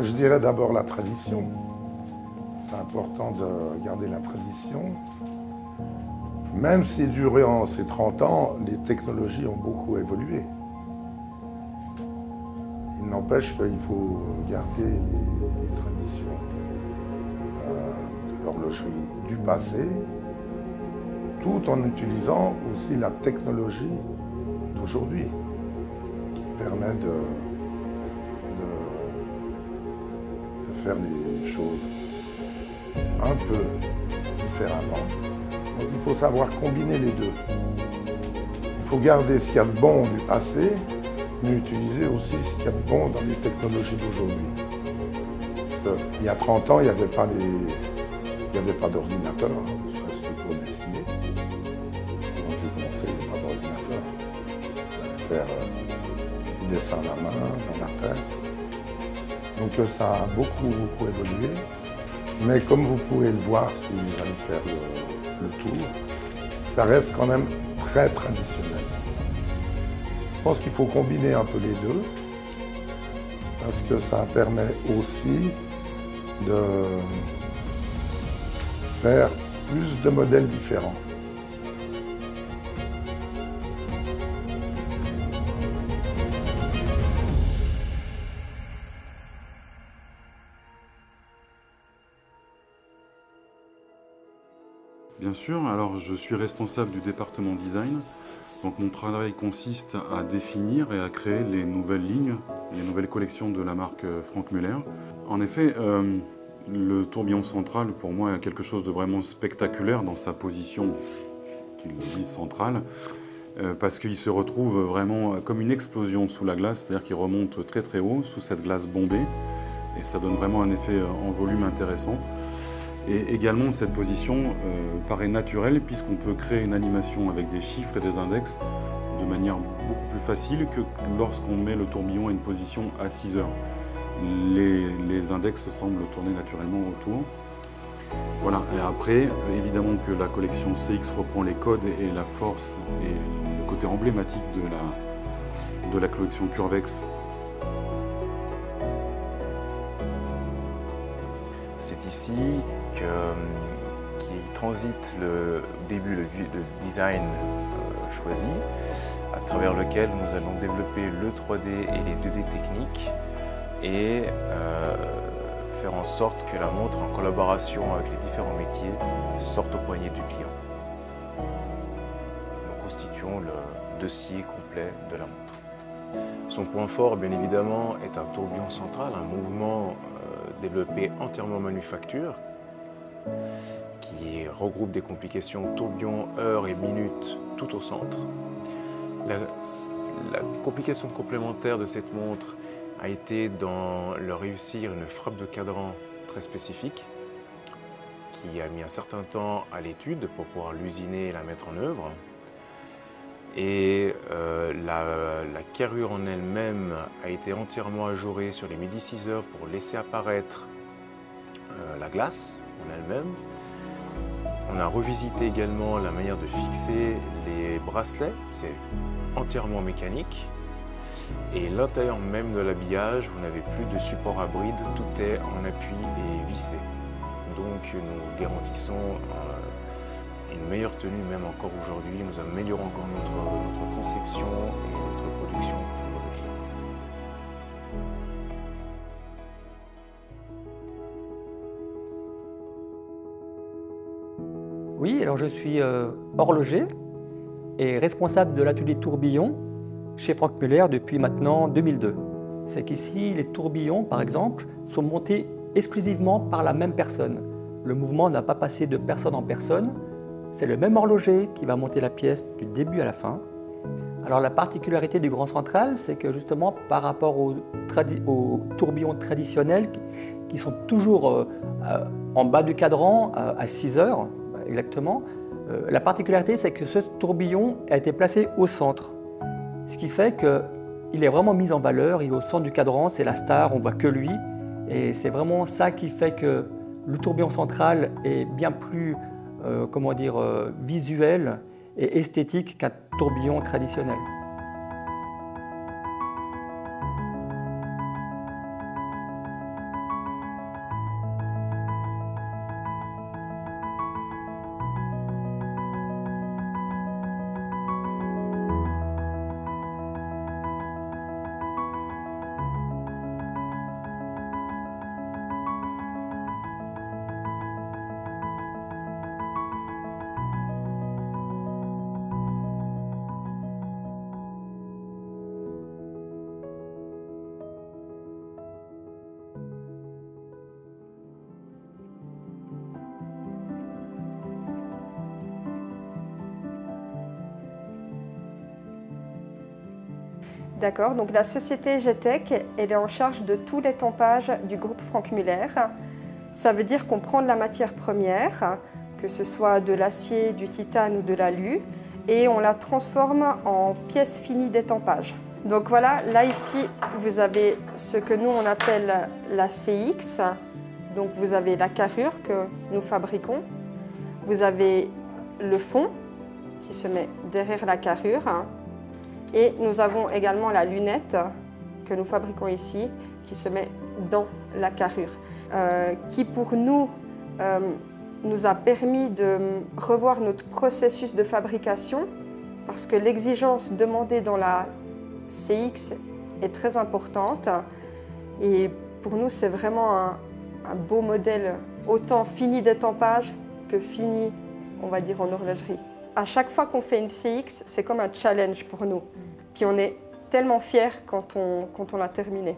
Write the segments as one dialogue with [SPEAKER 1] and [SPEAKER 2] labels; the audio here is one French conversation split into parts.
[SPEAKER 1] Je dirais d'abord la tradition. C'est important de garder la tradition. Même si durant ces 30 ans, les technologies ont beaucoup évolué. Il n'empêche qu'il faut garder les traditions de l'horlogerie du passé, tout en utilisant aussi la technologie d'aujourd'hui, qui permet de faire les choses un peu différemment. Donc il faut savoir combiner les deux. Il faut garder ce qu'il y a de bon du passé, mais utiliser aussi ce qu'il y a de bon dans les technologies d'aujourd'hui. Il y a 30 ans, il n'y avait pas d'ordinateur, c'était pour dessiner. Quand j'ai commencé, il n'y avait pas d'ordinateur. Il fallait faire des dessins à la main, dans la tête. Donc ça a beaucoup évolué. Mais comme vous pouvez le voir si vous allez faire le tour, ça reste quand même très traditionnel. Je pense qu'il faut combiner un peu les deux, parce que ça permet aussi de faire plus de modèles différents.
[SPEAKER 2] Bien sûr, alors je suis responsable du département design. Donc mon travail consiste à définir et à créer les nouvelles lignes, les nouvelles collections de la marque Franck Muller. En effet, le tourbillon central pour moi est quelque chose de vraiment spectaculaire dans sa position, qu'il le dise, centrale, parce qu'il se retrouve vraiment comme une explosion sous la glace, c'est-à-dire qu'il remonte très très haut sous cette glace bombée, et ça donne vraiment un effet en volume intéressant. Et également, cette position paraît naturelle puisqu'on peut créer une animation avec des chiffres et des index de manière beaucoup plus facile que lorsqu'on met le tourbillon à une position à 6 heures. Les index semblent tourner naturellement autour. Voilà. Et après, évidemment que la collection CX reprend les codes et la force et le côté emblématique de la collection Curvex.
[SPEAKER 3] C'est ici qui transite le design choisi, à travers lequel nous allons développer le 3D et les 2D techniques et faire en sorte que la montre, en collaboration avec les différents métiers, sorte au poignet du client. Nous constituons le dossier complet de la montre. Son point fort, bien évidemment, est un tourbillon central, un mouvement développé entièrement en manufacture, qui regroupe des complications tourbillon, heure et minute tout au centre. La complication complémentaire de cette montre a été dans le réussir une frappe de cadran très spécifique, qui a mis un certain temps à l'étude pour pouvoir l'usiner et la mettre en œuvre. Et la carrure en elle-même a été entièrement ajourée sur les midi 6 heures pour laisser apparaître la glace en elle-même. On a revisité également la manière de fixer les bracelets, c'est entièrement mécanique. Et l'intérieur même de l'habillage, vous n'avez plus de support à bride, tout est en appui et vissé. Donc nous garantissons une meilleure tenue, même encore aujourd'hui. Nous améliorons encore notre conception et notre production pour le client.
[SPEAKER 4] Oui, alors je suis horloger et responsable de l'atelier tourbillon chez Franck Muller depuis maintenant 2002. C'est qu'ici, les tourbillons, par exemple, sont montés exclusivement par la même personne. Le mouvement n'a pas passé de personne en personne. C'est le même horloger qui va monter la pièce du début à la fin. Alors la particularité du Grand Central, c'est que justement par rapport aux tourbillons traditionnels qui sont toujours en bas du cadran à 6 heures exactement, la particularité c'est que ce tourbillon a été placé au centre. Ce qui fait qu'il est vraiment mis en valeur, il est au centre du cadran, c'est la star, on ne voit que lui. Et c'est vraiment ça qui fait que le tourbillon central est bien plus comment dire, visuel et esthétique qu'un tourbillon traditionnel.
[SPEAKER 5] D'accord, donc la société GTEC, elle est en charge de tout l'étampage du groupe Franck Muller. Ça veut dire qu'on prend de la matière première, que ce soit de l'acier, du titane ou de l'alu, et on la transforme en pièces finies d'étampage. Donc voilà, là ici, vous avez ce que nous on appelle la CX. Donc vous avez la carrure que nous fabriquons. Vous avez le fond qui se met derrière la carrure. Et nous avons également la lunette que nous fabriquons ici, qui se met dans la carrure, qui pour nous, nous a permis de revoir notre processus de fabrication, parce que l'exigence demandée dans la CX est très importante. Et pour nous, c'est vraiment un beau modèle, autant fini d'étampage que fini, on va dire, en horlogerie. À chaque fois qu'on fait une CX, c'est comme un challenge pour nous. Puis on est tellement fiers quand on l'a terminé.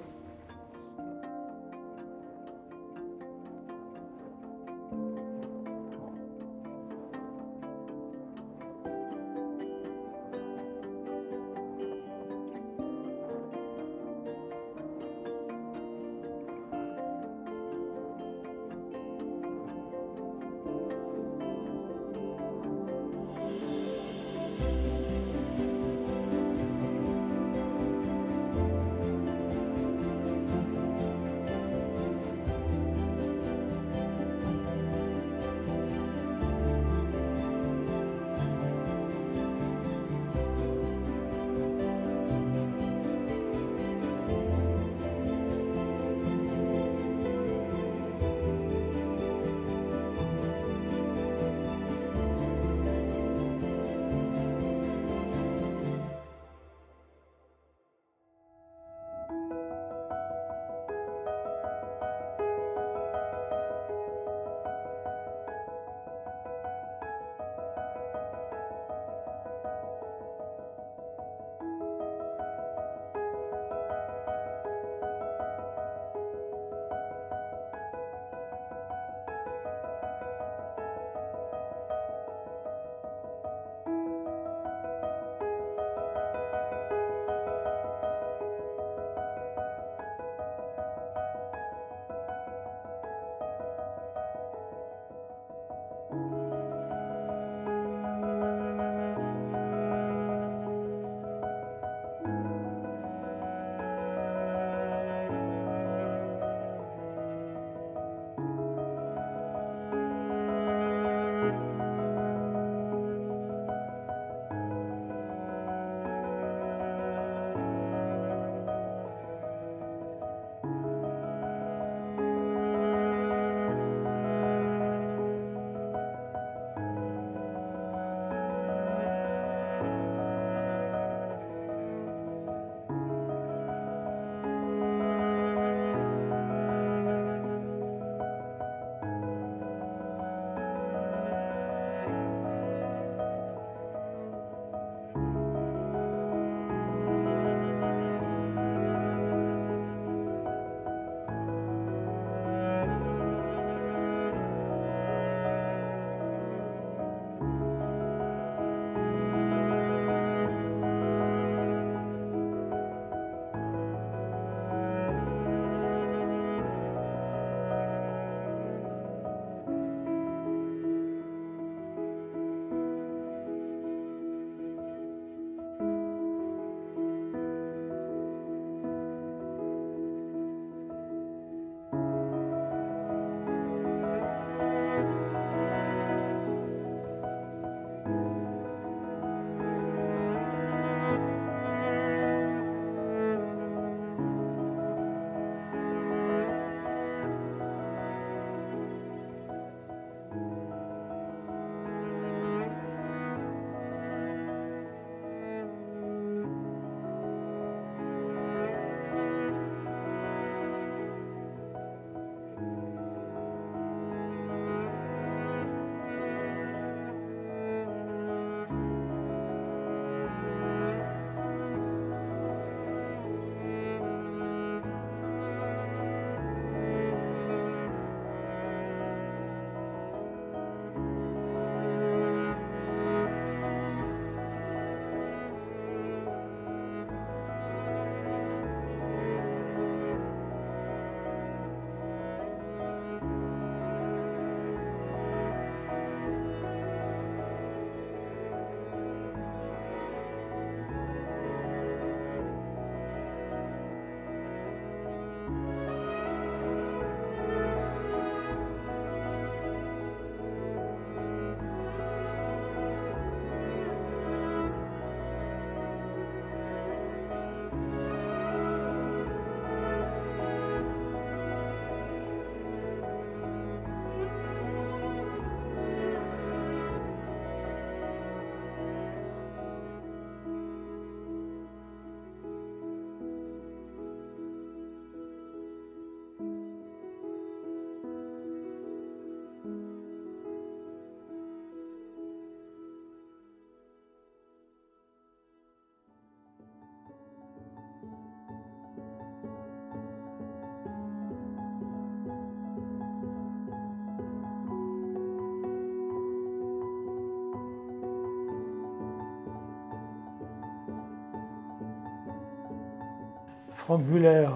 [SPEAKER 6] Franck Muller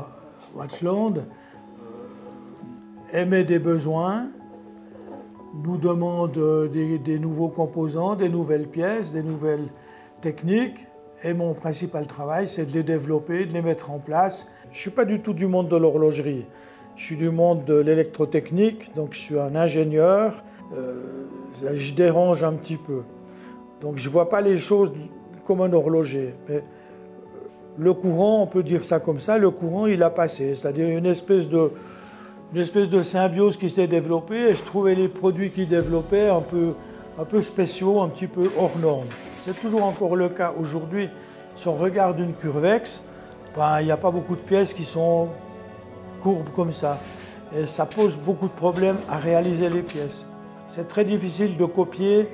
[SPEAKER 6] Watchland émet des besoins, nous demande des nouveaux composants, des nouvelles pièces, des nouvelles techniques. Et mon principal travail, c'est de les développer, de les mettre en place. Je ne suis pas du tout du monde de l'horlogerie. Je suis du monde de l'électrotechnique, donc je suis un ingénieur. Je dérange un petit peu. Donc je ne vois pas les choses comme un horloger. Mais le courant, on peut dire ça comme ça, le courant, il a passé. C'est-à-dire une espèce de symbiose qui s'est développée, et je trouvais les produits qu'il développait un peu spéciaux, un petit peu hors normes. C'est toujours encore le cas aujourd'hui. Si on regarde une Curvex, ben, il n'y a pas beaucoup de pièces qui sont courbes comme ça. Et ça pose beaucoup de problèmes à réaliser les pièces. C'est très difficile de copier.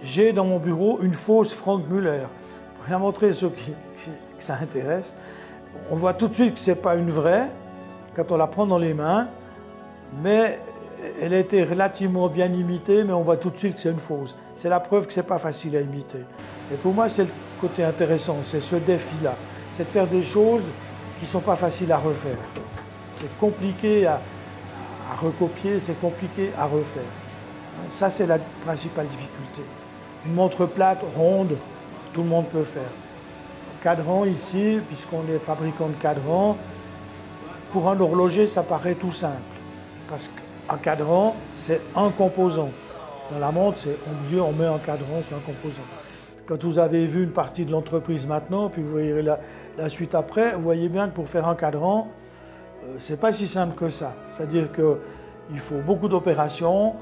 [SPEAKER 6] J'ai dans mon bureau une fausse Franck Muller. Je vais montrer ceux que ça intéresse. On voit tout de suite que ce n'est pas une vraie quand on la prend dans les mains, mais elle a été relativement bien imitée, mais on voit tout de suite que c'est une fausse. C'est la preuve que ce n'est pas facile à imiter. Et pour moi, c'est le côté intéressant, c'est ce défi-là. C'est de faire des choses qui ne sont pas faciles à refaire. C'est compliqué à recopier, c'est compliqué à refaire. Ça, c'est la principale difficulté. Une montre plate, ronde, tout le monde peut faire. Cadran ici, puisqu'on est fabricant de cadrans, pour un horloger, ça paraît tout simple. Parce qu'un cadran, c'est un composant. Dans la montre, on met un cadran sur un composant. Quand vous avez vu une partie de l'entreprise maintenant, puis vous voyez la suite après, vous voyez bien que pour faire un cadran, c'est pas si simple que ça. C'est-à-dire qu'il faut beaucoup d'opérations.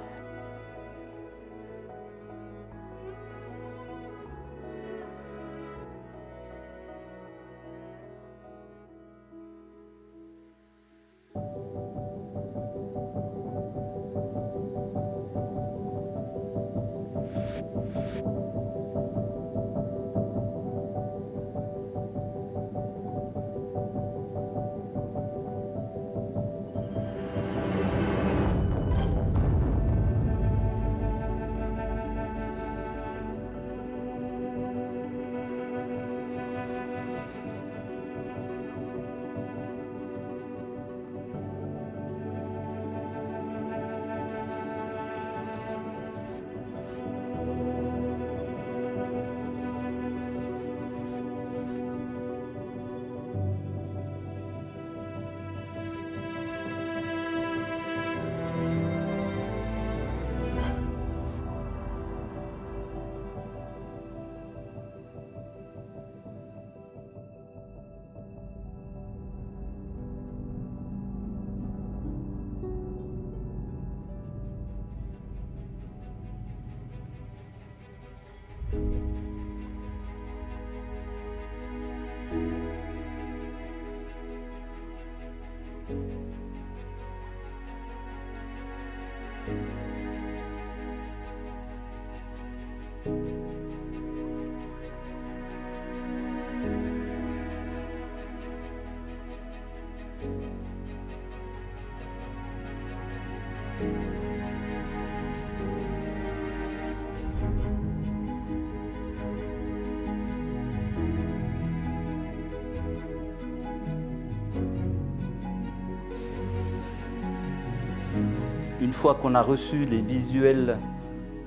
[SPEAKER 7] Une fois qu'on a reçu les visuels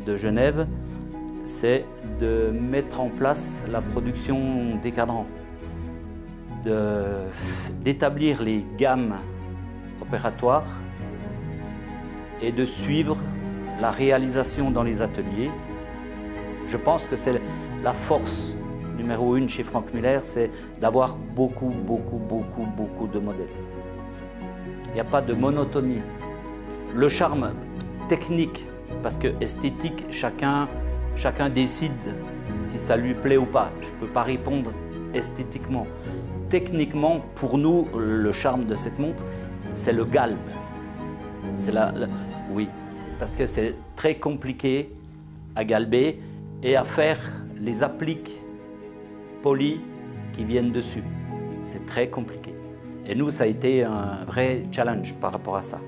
[SPEAKER 7] de Genève, c'est de mettre en place la production des cadrans, d'établir les gammes opératoires et de suivre la réalisation dans les ateliers. Je pense que c'est la force numéro 1 chez Franck Muller, c'est d'avoir beaucoup de modèles. Il n'y a pas de monotonie. Le charme technique, parce que esthétique, chacun décide si ça lui plaît ou pas. Je ne peux pas répondre esthétiquement. Techniquement, pour nous, le charme de cette montre, c'est le galbe. Oui, parce que c'est très compliqué à galber et à faire les appliques polies qui viennent dessus. C'est très compliqué. Et nous, ça a été un vrai challenge par rapport à ça.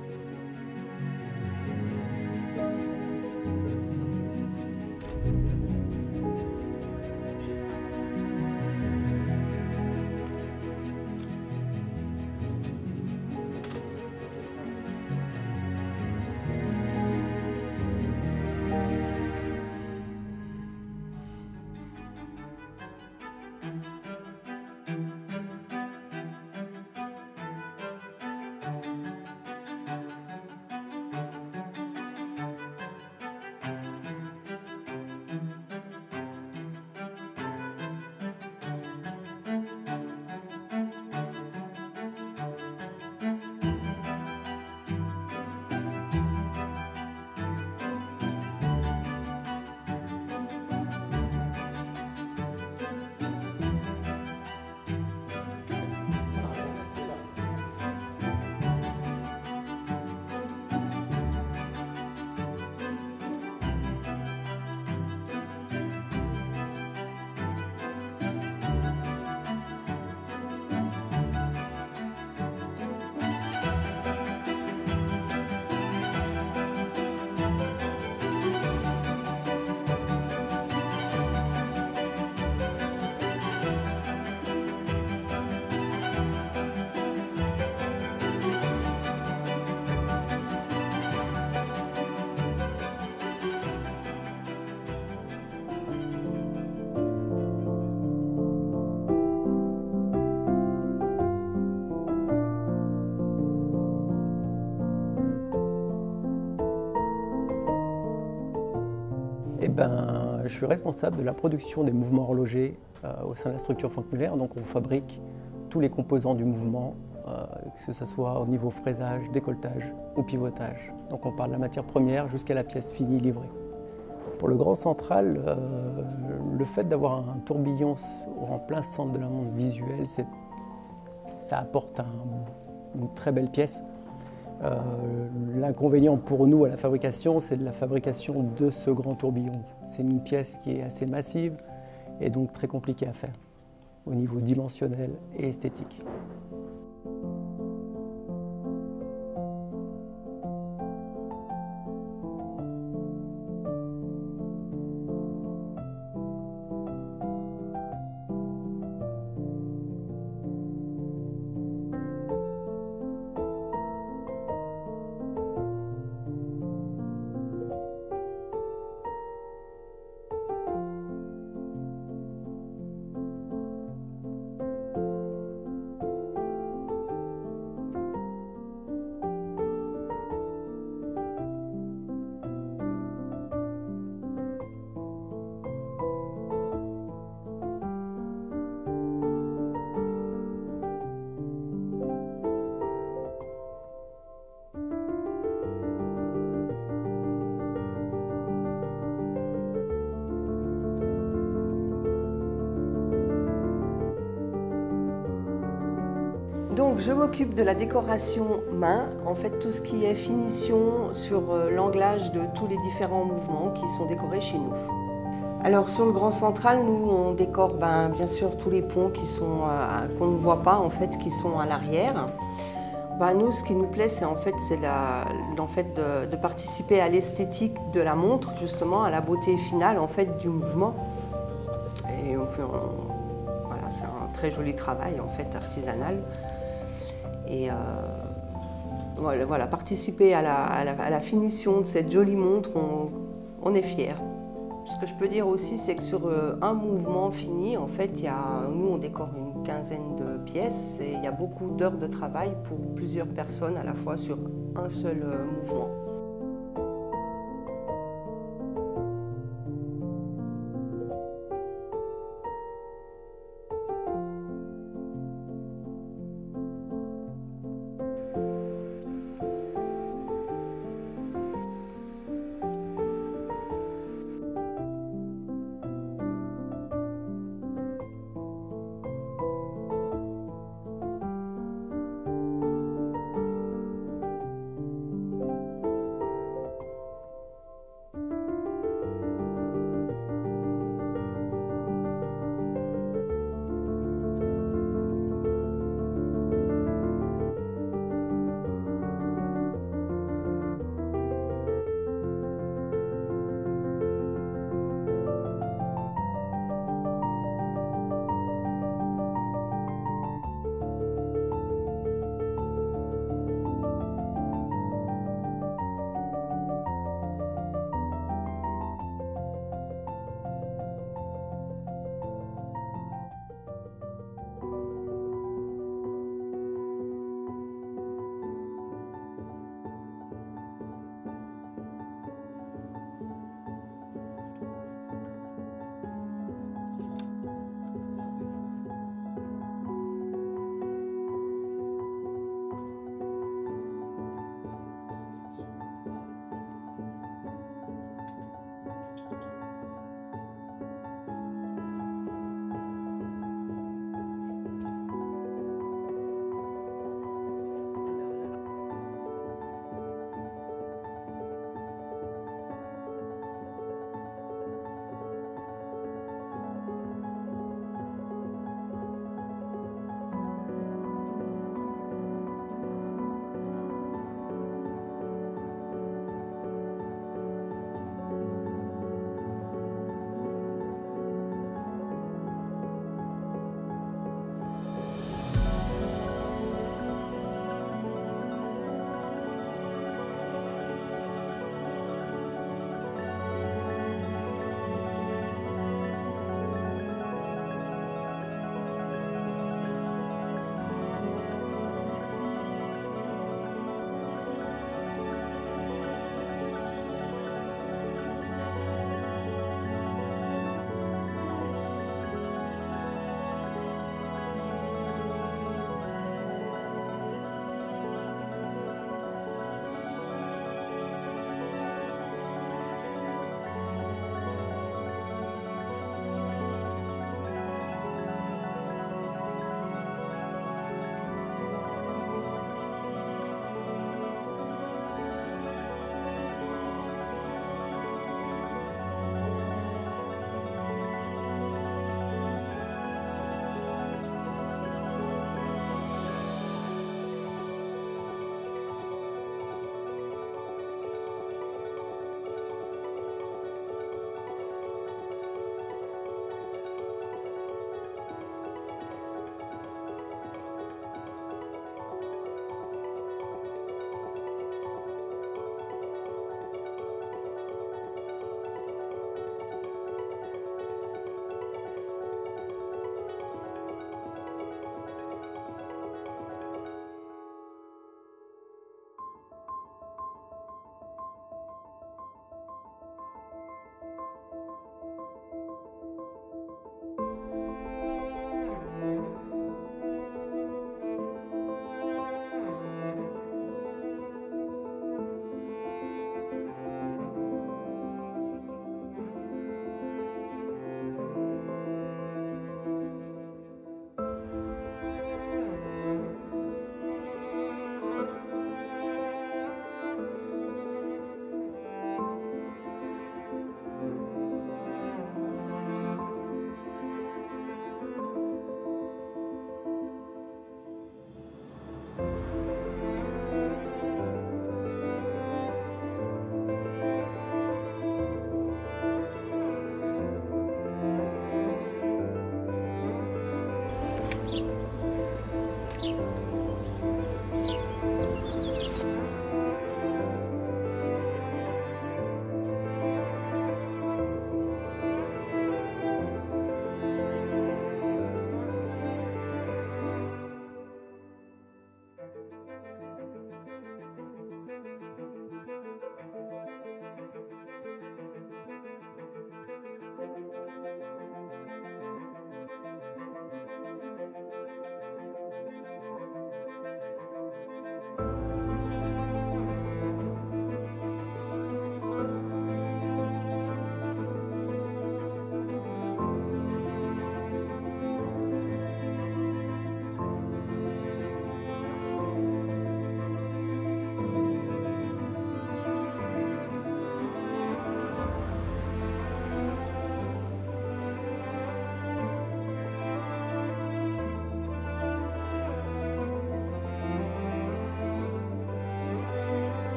[SPEAKER 8] Je suis responsable de la production des mouvements horlogers au sein de la structure Franck Muller. Donc on fabrique tous les composants du mouvement, que ce soit au niveau fraisage, décolletage ou pivotage. Donc on part de la matière première jusqu'à la pièce finie livrée. Pour le grand central, le fait d'avoir un tourbillon en plein centre de la montre visuelle, ça apporte une très belle pièce. L'inconvénient pour nous à la fabrication, c'est de la fabrication de ce grand tourbillon. C'est une pièce qui est assez massive et donc très compliquée à faire au niveau dimensionnel et esthétique.
[SPEAKER 9] Donc je m'occupe de la décoration main, en fait tout ce qui est finition sur l'anglage de tous les différents mouvements qui sont décorés chez nous. Alors sur le grand central, nous on décore bien sûr tous les ponts qui sont qu'on ne voit pas en fait, qui sont à l'arrière. Nous, ce qui nous plaît, c'est de participer à l'esthétique de la montre, justement à la beauté finale en fait du mouvement. Et voilà, c'est un très joli travail en fait artisanal. Et voilà, participer à la finition de cette jolie montre, on est fiers. Ce que je peux dire aussi, c'est que sur un mouvement fini, en fait, nous on décore une quinzaine de pièces et il y a beaucoup d'heures de travail pour plusieurs personnes à la fois sur un seul mouvement.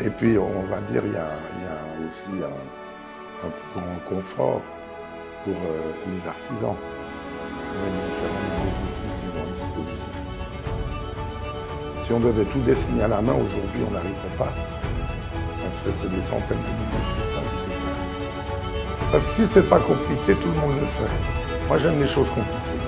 [SPEAKER 1] Et puis, on va dire, il y a aussi un plus grand confort pour les artisans. Avec différents nouveaux outils qu'ils ont à disposition. Si on devait tout dessiner à la main aujourd'hui, on n'arriverait pas. Parce que c'est des centaines de milliers de dessins qu'il faut faire. Parce que si c'est pas compliqué, tout le monde le fait. Moi, j'aime les choses compliquées.